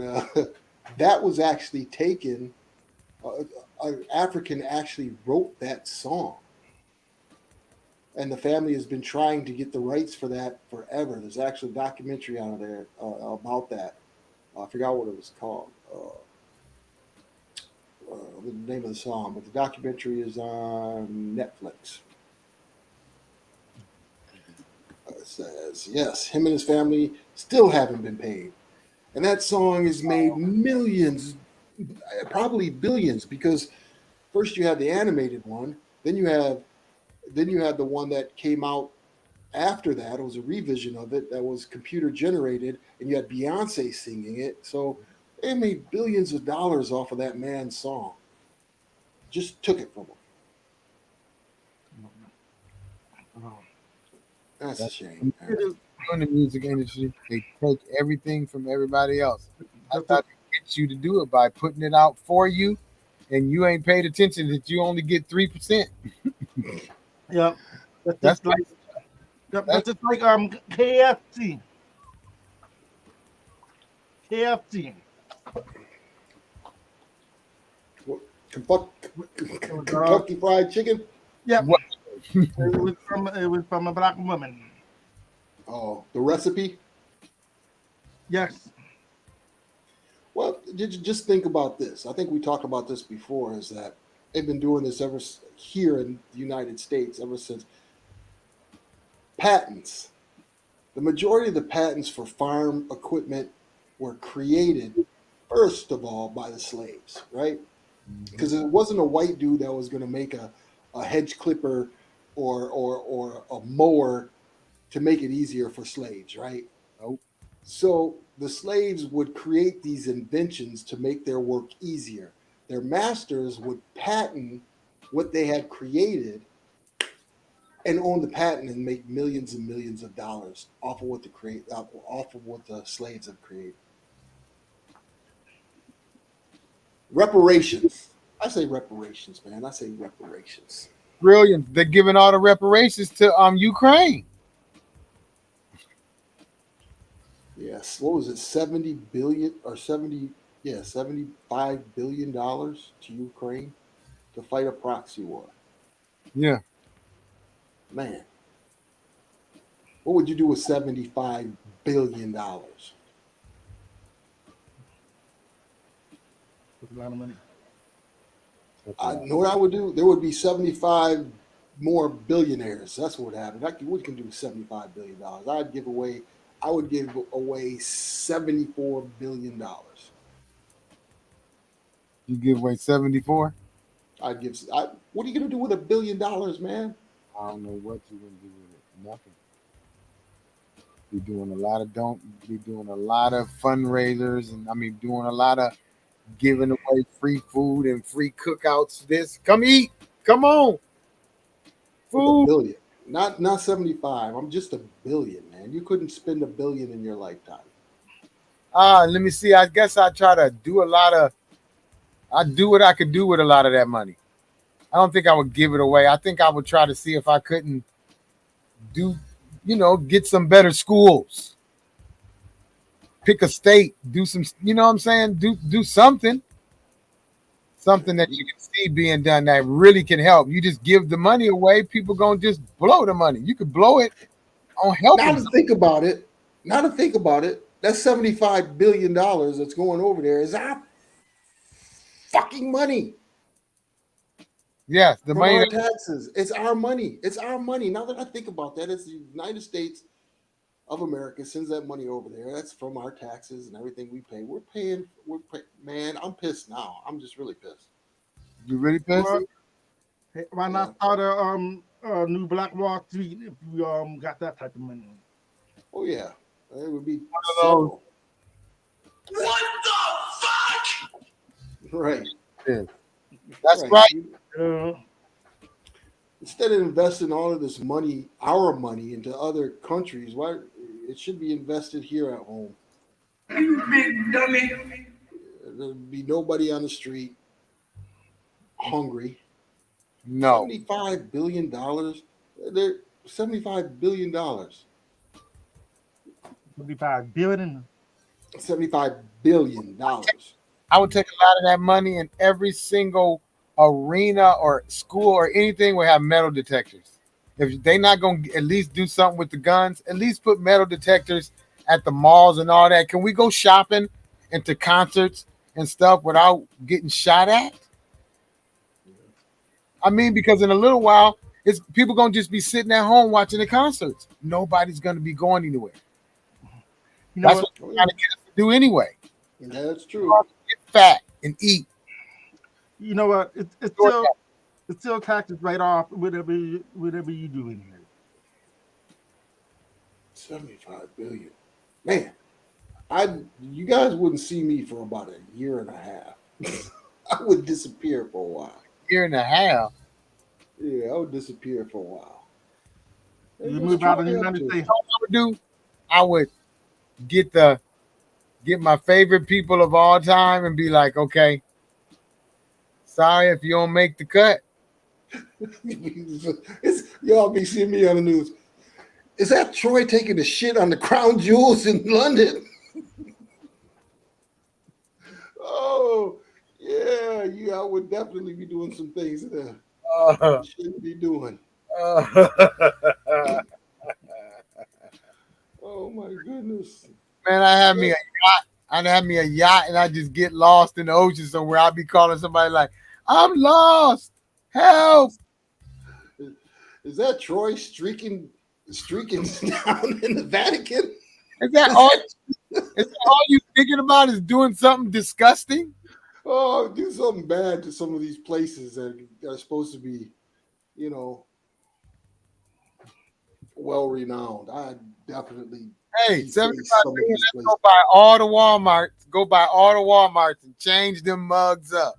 that was actually taken. An African actually wrote that song, and the family has been trying to get the rights for that forever. There's actually a documentary out there about that. I forgot what it was called. The name of the song, but the documentary is on Netflix. It says, yes, him and his family still haven't been paid. And that song has made millions, probably billions, because first you had the animated one, then you had the one that came out after that. It was a revision of it that was computer generated, and you had Beyonce singing it. So they made billions of dollars off of that man's song. Just took it from him. That's a shame. in the music industry, they take everything from everybody else. That's how they get you to do it, by putting it out for you, and you ain't paid attention that you only get 3%. Yeah, that's That's just like that's just like KFC. KFC. What, Kentucky Fried Chicken? Yeah, what it was from a black woman. Oh, the recipe? Yes. Well, did you just think about this? I think we talked about this before, is that they've been doing this ever here in the United States ever since patents. The majority of the patents for farm equipment were created, first of all, by the slaves, right? Because it wasn't a white dude that was going to make a hedge clipper or a mower to make it easier for slaves, right? Nope. So the slaves would create these inventions to make their work easier. Their masters would patent what they had created and own the patent and make millions and millions of dollars off of what the slaves have created. Reparations. I say reparations, man. I say reparations. Brilliant. They're giving all the reparations to Ukraine. Yes. What was it? 70 billion or 70? Yeah, $75 billion to Ukraine to fight a proxy war. Yeah. Man, what would you do with $75 billion? That's a lot of money. I know what I would do. There would be 75 more billionaires. That's what would happen. What can do with $75 billion? I would give away $74 billion. You give away 74? What are you going to do with $1 billion, man? I don't know what you're gonna do with it. Nothing. Be doing a lot of fundraisers, and doing a lot of giving away free food and free cookouts. Come eat. Come on. Food. $1 billion. Not 75. I'm just $1 billion, man. You couldn't spend $1 billion in your lifetime. Let me see. I guess I try to do I do what I could do with a lot of that money. I don't think I would give it away. I think I would try to see if I couldn't get some better schools. Pick a state, do some, you know what I'm saying? Do something that you can see being done that really can help. You just give the money away, people gonna just blow the money. You could blow it on helping. Now to think about it, that $75 billion that's going over there is our fucking money. Yes, the from money. Our taxes. It's our money. It's our money. Now that I think about that, it's the United States of America sends that money over there. That's from our taxes and everything we pay. We're paying. Man, I'm pissed now. I'm just really pissed. You really pissed? Well, hey, why not start a new Black Wall Street if we got that type of money? Oh yeah, it would be several. What the fuck? Right. Yeah. That's right. Instead of investing all of this money, our money, into other countries, why it should be invested here at home. You big dummy. There'd be nobody on the street hungry. No. $75 billion. They're $75 billion. $75 billion. $75 billion. I would take a lot of that money, and every single arena or school or anything will have metal detectors. If they're not going to at least do something with the guns, at least put metal detectors at the malls and all that. Can we go shopping and to concerts and stuff without getting shot at? Because in a little while, people going to just be sitting at home watching the concerts. Nobody's going to be going anywhere. That's what we're trying to get us to do anyway. Yeah, that's true. Get fat and eat. You know what? It's still taxes right off whatever you do in here. $75 billion. Man, you guys wouldn't see me for about a year and a half. I would disappear for a while. Year and a half? Yeah, I would disappear for a while. You move out of the United States. You know what I would do? I would get my favorite people of all time and be like, okay, sorry if you don't make the cut. Y'all be seeing me on the news. Is that Troy taking the shit on the crown jewels in London? Oh, yeah, I would definitely be doing some things that I shouldn't be doing. Oh my goodness. Man, I had me a yacht. I'd have me a yacht and I just get lost in the ocean somewhere. I'd be calling somebody like, I'm lost. Help. Is that Troy streaking down in the Vatican? Is that all you thinking about is doing something disgusting? Oh, do something bad to some of these places that are supposed to be, well renowned. I definitely. Hey, 75 million, let's go by all the Walmarts. Go by all the Walmarts and change them mugs up.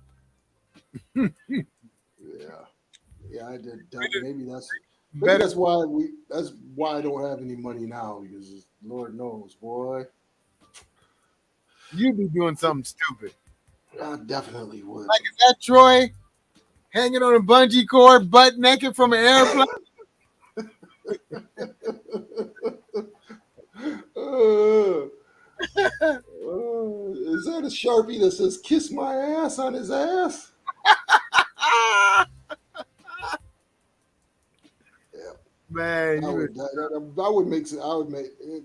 Yeah, I did. Maybe that's why I don't have any money now, because Lord knows, boy, you be doing something stupid. I definitely would. Like, is that Troy hanging on a bungee cord, butt naked from an airplane? Is that a Sharpie that says "kiss my ass" on his ass? Yeah, man, I would make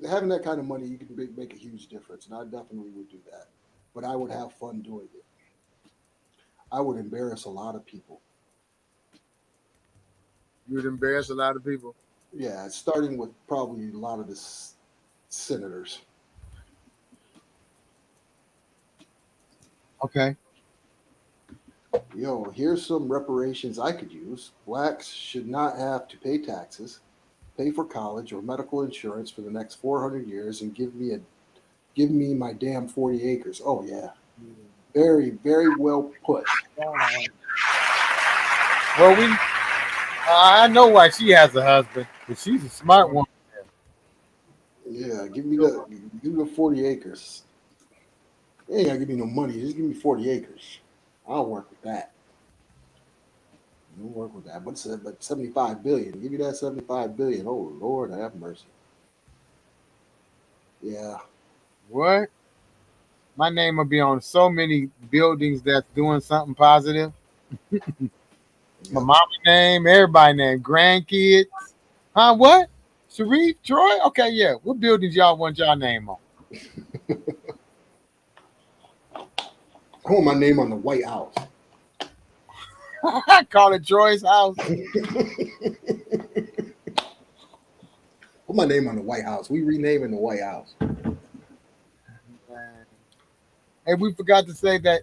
having that kind of money. You can make a huge difference, and I definitely would do that. But I would have fun doing it. I would embarrass a lot of people. You would embarrass a lot of people. Yeah, starting with probably a lot of the senators. Okay. Yo, here's some reparations I could use. Blacks should not have to pay taxes, pay for college or medical insurance for the next 400 years, and give me my damn 40 acres. Oh yeah, very, very well put. Well, I know why she has a husband, but she's a smart woman. Yeah, give me the 40 acres. You ain't gotta give me no money. Just give me 40 acres. I'll work with that. You'll work with that. But 75 billion. Give me that 75 billion. Oh Lord, have mercy. Yeah. What? My name will be on so many buildings that's doing something positive. My mama's name, everybody's name, grandkids. Huh? What? Sharif, Troy? Okay, yeah. What buildings y'all want y'all name on? I want my name on the White House. Call it Troy's house. Put my name on the White House. We renaming the White House. Hey, we forgot to say that,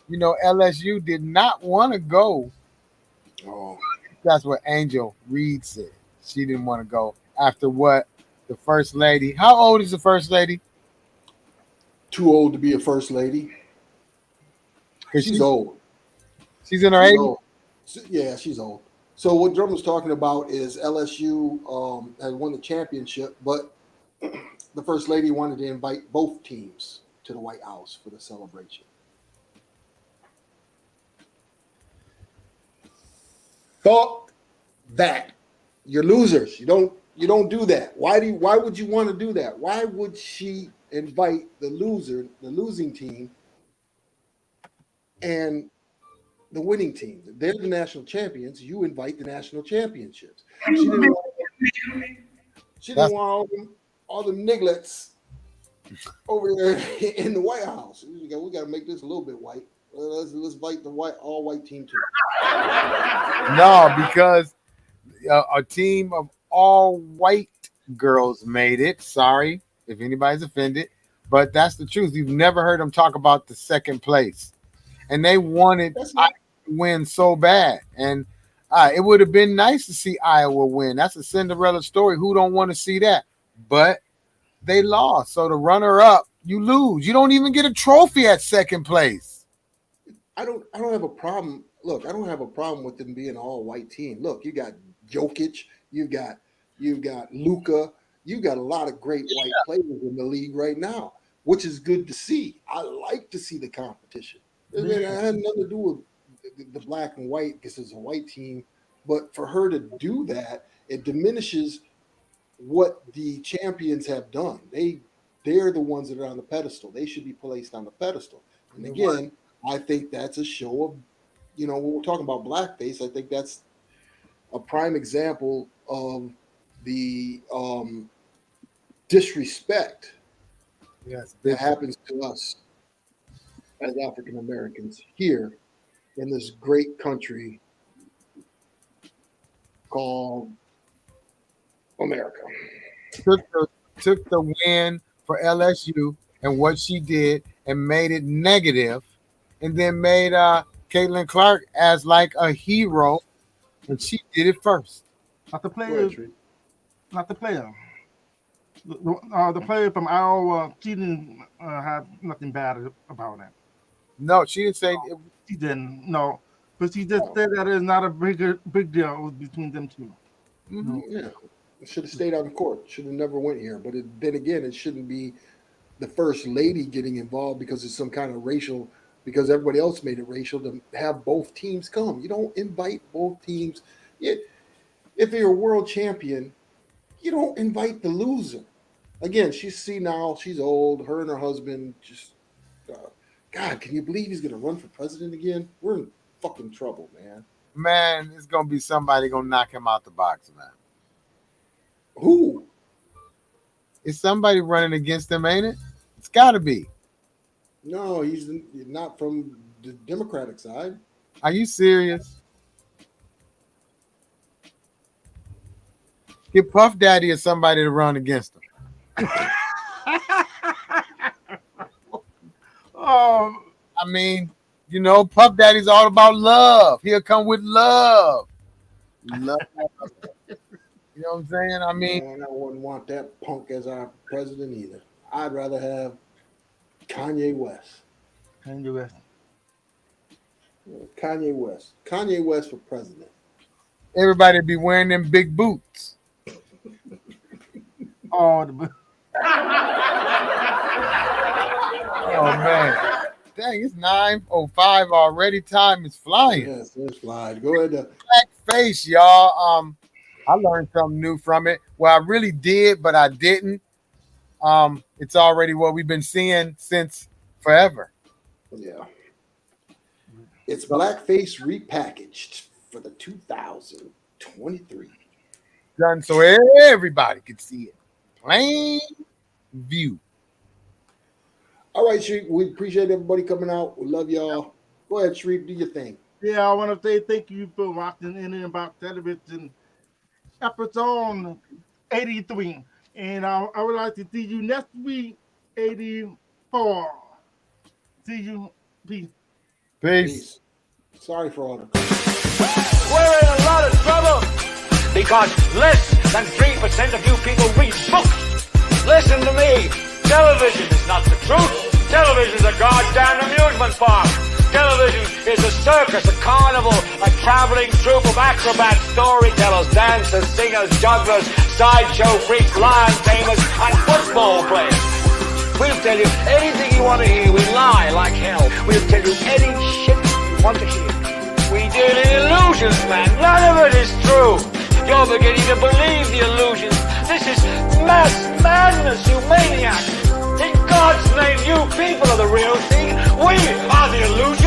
LSU did not want to go. Oh. That's what Angel Reed said. She didn't want to go after what the first lady. How old is the first lady? Too old to be a first lady. She's old. She's in her 80s? Yeah, she's old. So what Drum was talking about is LSU had won the championship, but the first lady wanted to invite both teams to the White House for the celebration. Fuck that. You're losers. You don't do that. Why would you want to do that? Why would she invite the losing team, and the winning team? They're the national champions. You invite the national championships. She didn't want all the nigglets over there in the White House. We got to make this a little bit white. Let's invite the all white team too. No, because a team of all white girls made it. Sorry if anybody's offended, but that's the truth. You've never heard them talk about the second place, and they wanted Iowa to win so bad. And it would have been nice to see Iowa win. That's a Cinderella story. Who don't want to see that? But they lost. So the runner-up, you lose. You don't even get a trophy at second place. I don't have a problem. Look, I don't have a problem with them being an all-white team. Look, you got Jokic, you've got Luka, you got a lot of great white players in the league right now, which is good to see. I like to see the competition. It had nothing to do with the black and white because it's a white team, but for her to do that, it diminishes what the champions have done. They're the ones that are on the pedestal. They should be placed on the pedestal. And again, I think that's a show of, when we're talking about blackface, I think that's a prime example of the disrespect that happens to us as African Americans here in this great country called America. Took the win for LSU and what she did and made it negative, and then made Caitlin Clark as like a hero, and she did it first. Not the player. Not the player. The player from Iowa, she didn't have nothing bad about it. No, she didn't say it. She didn't. No, but she just said that it's not a big deal between them two. Mm-hmm. Yeah, it should have stayed on the court. Should have never went here. But then again, it shouldn't be the first lady getting involved because it's some kind of racial. Because everybody else made it racial to have both teams come. You don't invite both teams. If you're a world champion, you don't invite the loser. Again, she's senile. She's old. Her and her husband just, God, can you believe he's going to run for president again? We're in fucking trouble, man. Man, it's going to be somebody going to knock him out the box, man. Who? It's somebody running against him, ain't it? It's got to be. No, he's not from the Democratic side. Are you serious? Get Puff Daddy or somebody to run against him. I mean, Puff Daddy's all about love. He'll come with love. Love. You know what I'm saying? I mean, man, I wouldn't want that punk as our president either. I'd rather have Kanye West. Kanye West. Kanye West. Kanye West for president. Everybody be wearing them big boots. Oh, the boots. Oh man. Dang, it's 9:05 already. Time is flying. Yes, it's flying. Go ahead. Blackface, y'all. I learned something new from it. Well, I really did, but I didn't. It's already what we've been seeing since forever. Yeah. It's blackface repackaged for the 2023. Done so everybody could see it. Plain view. All right, Sharif, we appreciate everybody coming out. We love y'all. Go ahead, Sharif, do your thing. Yeah, I want to say thank you for watching Idiotbox Television episode 83. And I would like to see you next week, 84. See you. Peace. Peace. Sorry for all the. We're in a lot of trouble because less than 3% of you people read books. Listen to me. Television is not the truth. Television is a goddamn amusement park. Television is a circus, a carnival, a traveling troupe of acrobats, storytellers, dancers, singers, jugglers, sideshow freaks, lion tamers, and football players. We'll tell you anything you want to hear. We lie like hell. We'll tell you any shit you want to hear. We deal in illusions, man. None of it is true. You're beginning to believe the illusions. This is mass madness, you maniacs. In God's name, you people are the real thing. We are the illusion.